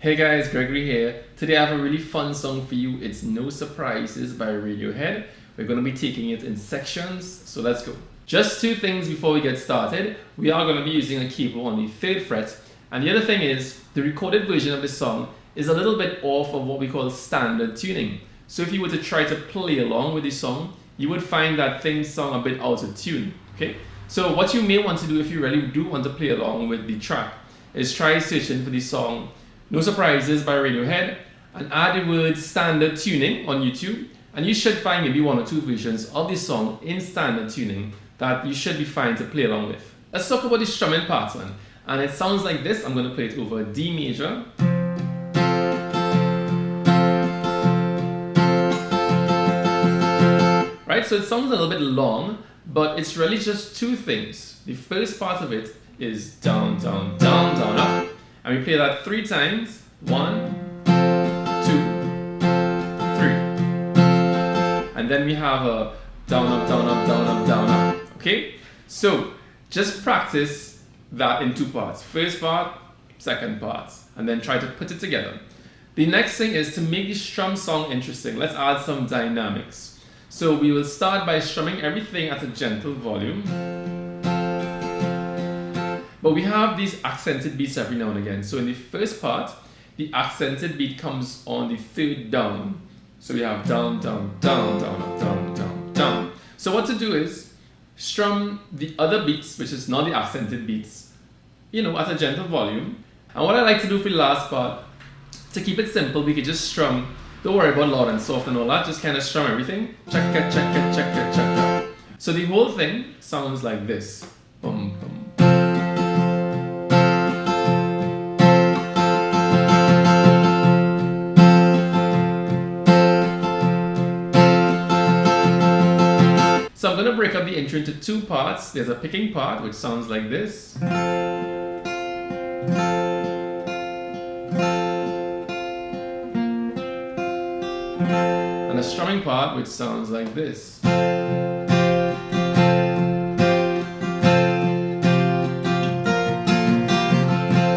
Hey guys, Gregory here. Today I have a really fun song for you. It's No Surprises by Radiohead. We're going to be taking it in sections, so let's go. Just two things before we get started. We are going to be using a capo on the 3rd fret, and the other thing is the recorded version of this song is a little bit off of what we call standard tuning. So if you were to try to play along with this song, you would find that things sound a bit out of tune. Okay? So what you may want to do if you really do want to play along with the track is try searching for the song No Surprises by Radiohead and add the word standard tuning on YouTube, and you should find maybe one or two versions of this song in standard tuning that you should be fine to play along with. Let's talk about the strumming pattern, and it sounds like this. I'm going to play it over D major, right? So it sounds a little bit long, but it's really just two things. The first part of it is down, down, down, down, up. And we play that 3 times. 1, 2, 3. And then we have a down, up, down, up, down, up, down, up. Okay? So just practice that in 2 parts. First part, second part. And then try to put it together. The next thing is to make the strum song interesting. Let's add some dynamics. So we will start by strumming everything at a gentle volume. But we have these accented beats every now and again. So in the first part, the accented beat comes on the 3rd down. So we have down, down, down, down, up, down, down, down. So what to do is strum the other beats, which is not the accented beats, at a gentle volume. And what I like to do for the last part, to keep it simple, we could just strum. Don't worry about loud and soft and all that. Just kind of strum everything. Check it, check it, check it, check it. So the whole thing sounds like this. Boom, boom. So I'm going to break up the intro into 2 parts. There's a picking part, which sounds like this. And a strumming part, which sounds like this.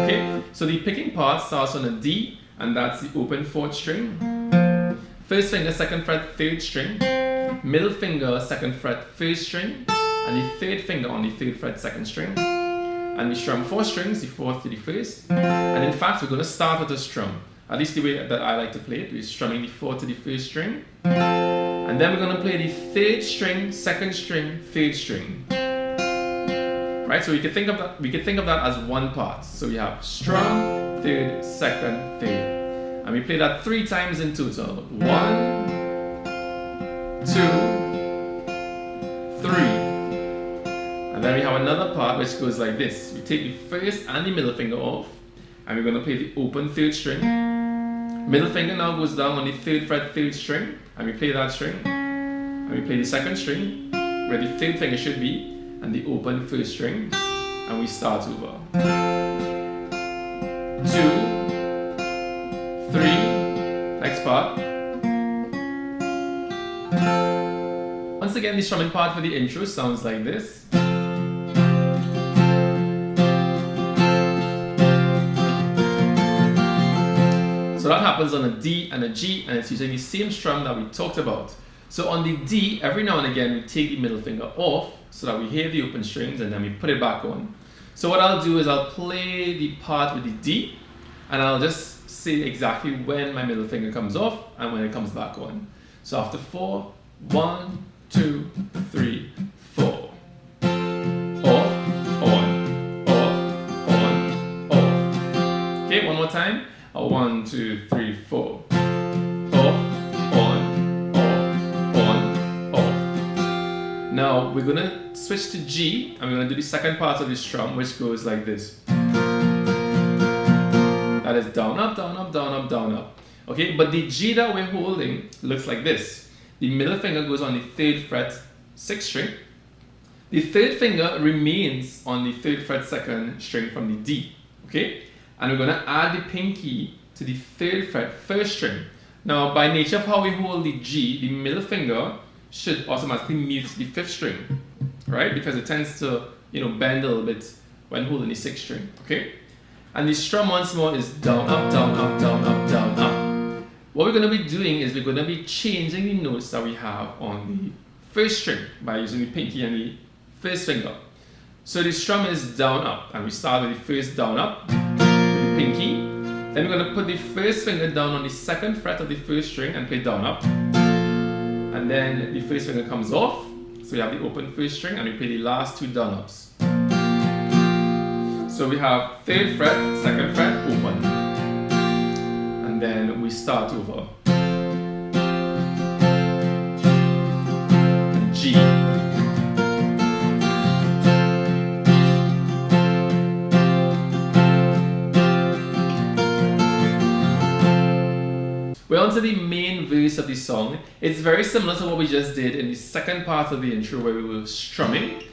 Okay, so the picking part starts on a D, and that's the open 4th string. First finger, 2nd fret, 3rd string. Middle finger, 2nd fret, 1st string, and the 3rd finger on the 3rd fret, 2nd string. And we strum 4 strings, the 4th to the 1st. And in fact, we're going to start with a strum. At least the way that I like to play it, we're strumming the 4th to the 1st string. And then we're going to play the 3rd string, 2nd string, 3rd string. Right? So we can think of that as one part. So we have strum, 3rd, 2nd, 3rd. And we play that 3 times in total. 1, 2, 3. And then we have another part which goes like this. We take the 1st and the middle finger off, and we're going to play the open 3rd string. Middle finger now goes down on the 3rd fret, 3rd string, and we play that string. And we play the 2nd string where the 3rd finger should be, and the open 1st string, and we start over. 2, 3. Next part. Once again, the strumming part for the intro sounds like this. So that happens on a D and a G, and it's using the same strum that we talked about. So on the D, every now and again, we take the middle finger off so that we hear the open strings, and then we put it back on. So what I'll do is I'll play the part with the D, and I'll just say exactly when my middle finger comes off and when it comes back on. So after 4, 1, 2, 3, 4. Off, on, off, on, off. Okay, one more time. 1, 2, 3, 4. Off, on, off. Now we're gonna switch to G, and we're gonna do the second part of the strum, which goes like this. That is down, up, down, up, down, up, down, up. Okay, but the G that we're holding looks like this. The middle finger goes on the 3rd fret, 6th string. The 3rd finger remains on the 3rd fret, 2nd string from the D. Okay? And we're going to add the pinky to the 3rd fret, 1st string. Now, by nature of how we hold the G, the middle finger should automatically mute the 5th string, right? Because it tends to, bend a little bit when holding the 6th string. Okay? And the strum once more is down, up, down, up, down, up, down, up. What we're going to be doing is we're going to be changing the notes that we have on the first string by using the pinky and the first finger. So the strum is down, up, and we start with the first down, up with the pinky. Then we're going to put the first finger down on the second fret of the first string and play down, up. And then the first finger comes off. So we have the open first string and we play the last two down, ups. So we have third fret, second fret, open. And then we start over. And G. We're on to the main verse of the song. It's very similar to what we just did in the second part of the intro where we were strumming.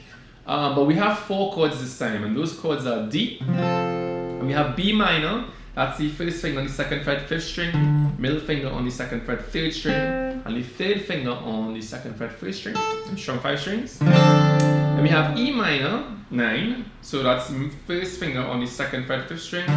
But we have 4 chords this time, and those chords are D, and we have B minor, that's the first finger on the second fret, 5th string, middle finger on the second fret, 3rd string, and the third finger on the second fret, 1st string, and strum 5 strings. Then we have E minor, 9, so that's first finger on the second fret, 5th string,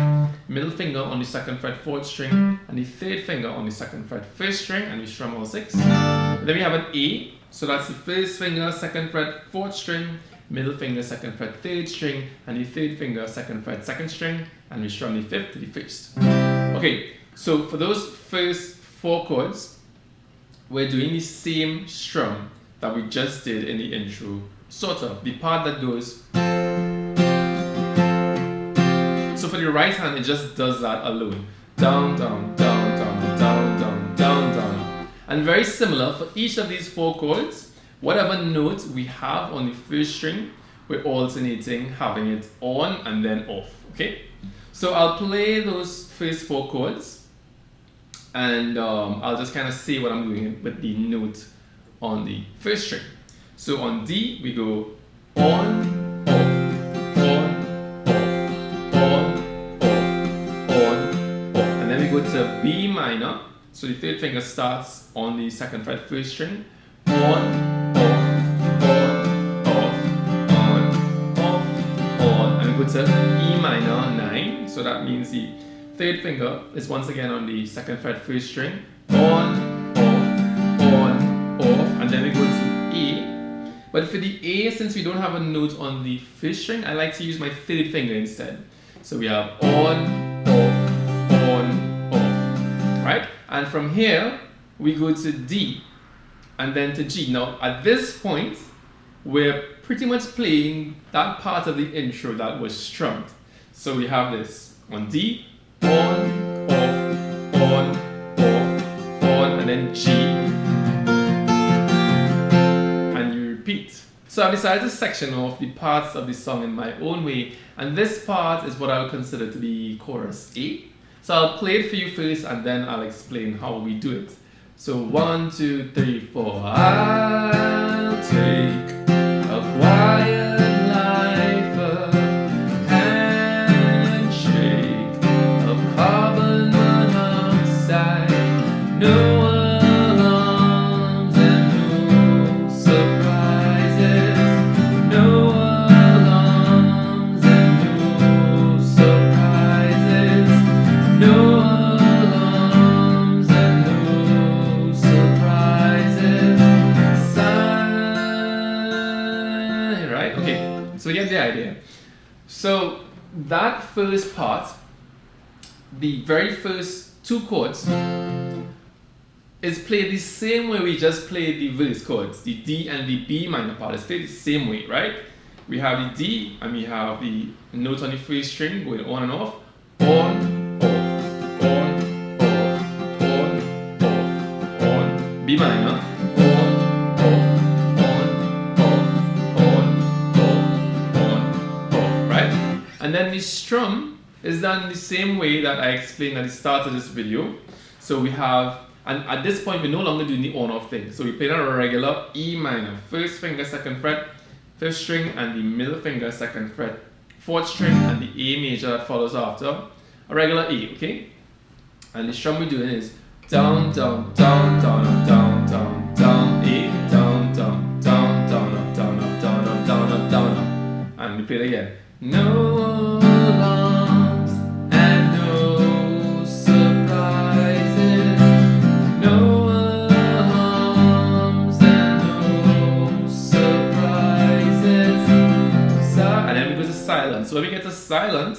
middle finger on the second fret, 4th string, and the third finger on the second fret, 1st string, and we strum all 6. Then we have an A, so that's the first finger, second fret, 4th string, middle finger, second fret, 3rd string, and the third finger, second fret, 2nd string, and we strum the 5th to the 1st. Okay, so for those first 4 chords, we're doing the same strum that we just did in the intro, sort of, the part that goes. So for the right hand, it just does that alone. Down, down, down, down, down, down, down, down. And very similar for each of these 4 chords, whatever note we have on the first string, we're alternating having it on and then off, okay? So I'll play those first 4 chords and I'll just kind of say what I'm doing with the note on the first string. So on D, we go on, off, on, off, on, off, on, off. And then we go to B minor. So the third finger starts on the second fret, 1st string, on, go to E minor 9, so that means the third finger is once again on the second fret, 1st string, on, off, and then we go to A. But for the A, since we don't have a note on the 1st string, I like to use my third finger instead. So we have on, off, right? And from here, we go to D, and then to G. Now, at this point, we're pretty much playing that part of the intro that was strummed. So we have this on D, on, off, and then G, and you repeat. So I've decided to section off the parts of the song in my own way, and this part is what I would consider to be chorus A. So I'll play it for you first, and then I'll explain how we do it. So 1, 2, 3, 4. I'll take a quiet life, a handshake of carbon monoxide, no alarms and no surprises, no alarms and no surprises, no alarms and no surprises. Right? Okay, so we get the idea. So that first part, the very first 2 chords, is played the same way we just played the verse chords. The D and the B minor part is played the same way, right? We have the D and we have the note on the 1st string going on and off. On, off, on, off, on, off, on. B minor. And then the strum is done the same way that I explained at the start of this video. So we have, and at this point we're no longer doing the on-off thing. So we play on a regular E minor, 1st finger, 2nd fret, 5th string, and the middle finger, 2nd fret, 4th string, and the A major that follows after. A regular A, okay? And the strum we're doing is down, down, down, down, up, down, down, down, A, down, down, down, down, up, down, up, down, up, down, up, down, up. And we play it again. No alarms silent. So when we get to silent,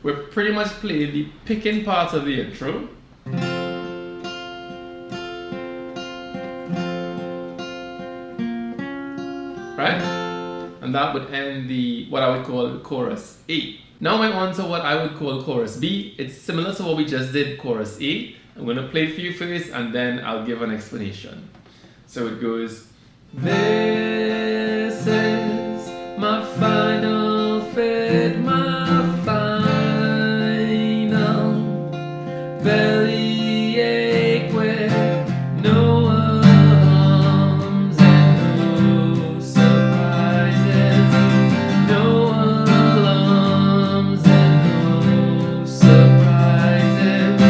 we're pretty much playing the picking part of the intro. Right? And that would end the what I would call chorus A. Now I'm on to what I would call chorus B. It's similar to what we just did, chorus A. I'm going to play it for you first and then I'll give an explanation. So it goes, this is my final fit, my final bellyache with no alarms and no surprises, no alarms and no surprises,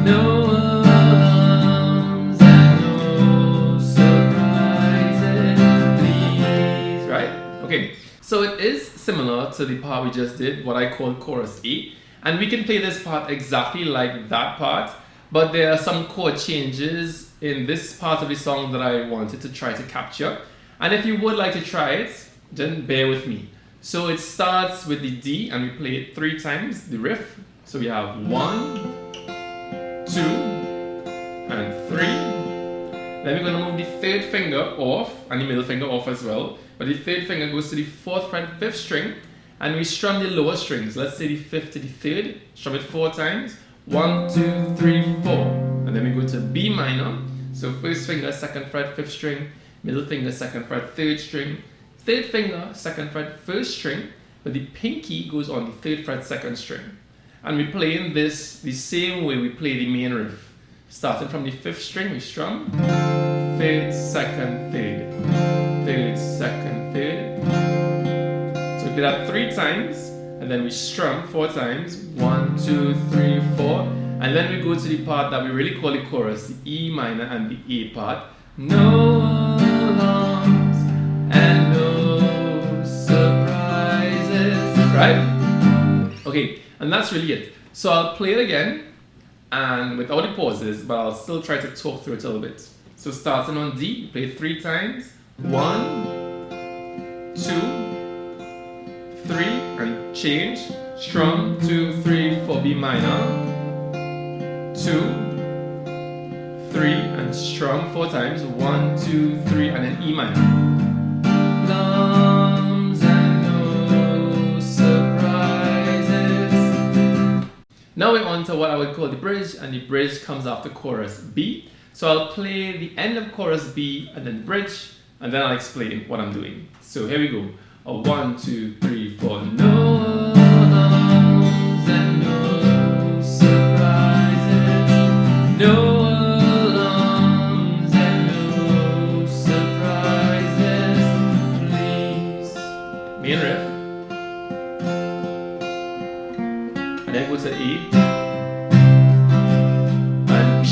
no alarms and no surprises, please. Right? Okay, so it is similar to the part we just did, what I call chorus A. And we can play this part exactly like that part, but there are some chord changes in this part of the song that I wanted to try to capture. And if you would like to try it, then bear with me. So it starts with the D and we play it 3 times, the riff. So we have 1, 2, and 3. Then we're going to move the 3rd finger off and the middle finger off as well. But the 3rd finger goes to the 4th fret 5th string. And we strum the lower strings. Let's say the 5th to the 3rd. Strum it 4 times. 1, 2, 3, 4. And then we go to B minor. So 1st finger, 2nd fret, 5th string. Middle finger, 2nd fret, 3rd string. 3rd finger, 2nd fret, 1st string. But the pinky goes on the 3rd fret, 2nd string. And we're playing this the same way we play the main riff. Starting from the 5th string, we strum 3rd, 2nd, 3rd. 3rd, 2nd, 3rd. So we play that 3 times, and then we strum 4 times. 1, 2, 3, 4. And then we go to the part that we really call the chorus, the E minor and the A part. No alarms and no surprises. Right? Okay, and that's really it. So I'll play it again, and without the pauses, but I'll still try to talk through it a little bit. So starting on D, play 3 times. 1, 2, 3, and change. Strum 2, 3, 4, B minor. 2, 3, and strum 4 times. 1, 2, 3, and then E minor. Alarms and no surprises. Now we're on to what I would call the bridge, and the bridge comes after chorus B. So I'll play the end of chorus B and then bridge, and then I'll explain what I'm doing. So here we go. 1, 2, 3, 4. No alarms and no surprises. No alarms and no surprises, please. Main riff. And then go to A and G.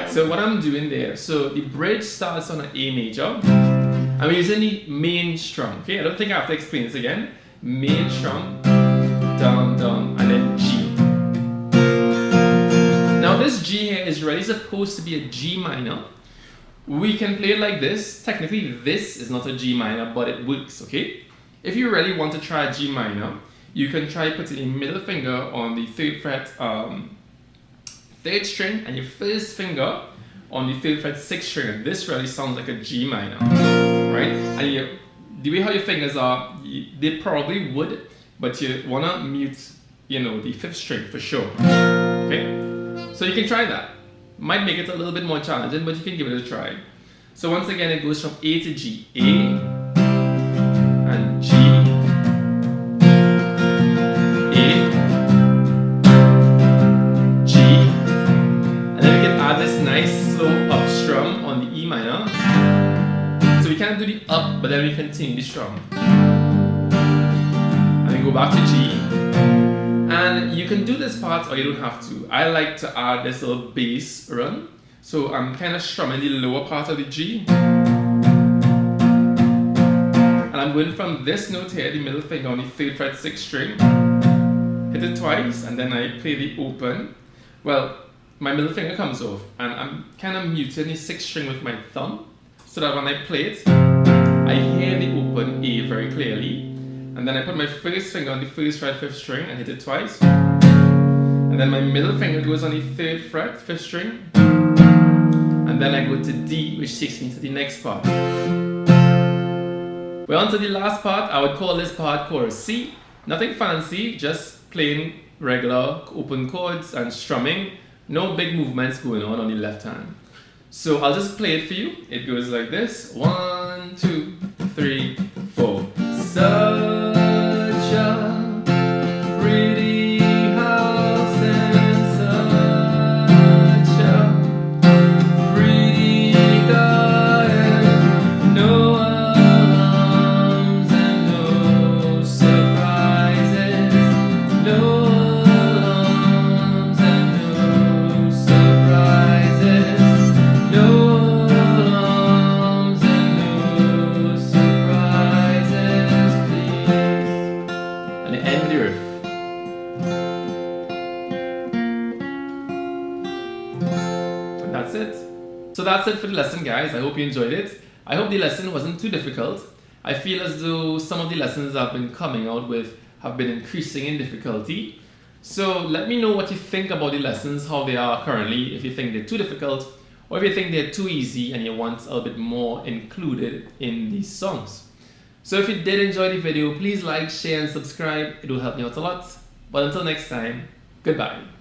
So what I'm doing there, so the bridge starts on an A major, and we're using the main strum. Okay, I don't think I have to explain this again. Main strum, down, down, and then G. Now this G here is really supposed to be a G minor. We can play it like this. Technically, this is not a G minor, but it works. Okay. If you really want to try a G minor, you can try putting your middle finger on the 3rd fret. 3rd string and your 1st finger on the 3rd fret 6th string, and this really sounds like a G minor, right? And the way how your fingers are, they probably would, but you wanna mute, the 5th string for sure. Okay, so you can try that. Might make it a little bit more challenging, but you can give it a try. So once again, it goes from A to G, A and G. Do the up, but then we continue the strum. And we go back to G. And you can do this part or you don't have to. I like to add this little bass run. So I'm kind of strumming the lower part of the G. And And I'm going from this note here, the middle finger on the 3rd fret 6th string, hit it twice, and then I play the open. Well, my middle finger comes off, and I'm kind of muting the 6th string with my thumb, so that when I play it, I hear the open A very clearly. And then I put my first finger on the 1st fret 5th string and hit it twice. And then my middle finger goes on the 3rd fret 5th string. And then I go to D, which takes me to the next part. We're on to the last part. I would call this part chorus C. Nothing fancy, just plain regular open chords and strumming. No big movements going on the left hand. So I'll just play it for you. It goes like this. 1, 2, 3, 4. Such a pretty house and such a pretty garden. No alarms and no surprises. No alarms and no surprises. No alarms and no surprises, please. And the end of the riff. And that's it. So that's it for the lesson, guys. I hope you enjoyed it. I hope the lesson wasn't too difficult. I feel as though some of the lessons I've been coming out with have been increasing in difficulty. So let me know what you think about the lessons, how they are currently, if you think they're too difficult, or if you think they're too easy and you want a little bit more included in these songs. So if you did enjoy the video, please like, share and subscribe. It will help me out a lot. But until next time, goodbye.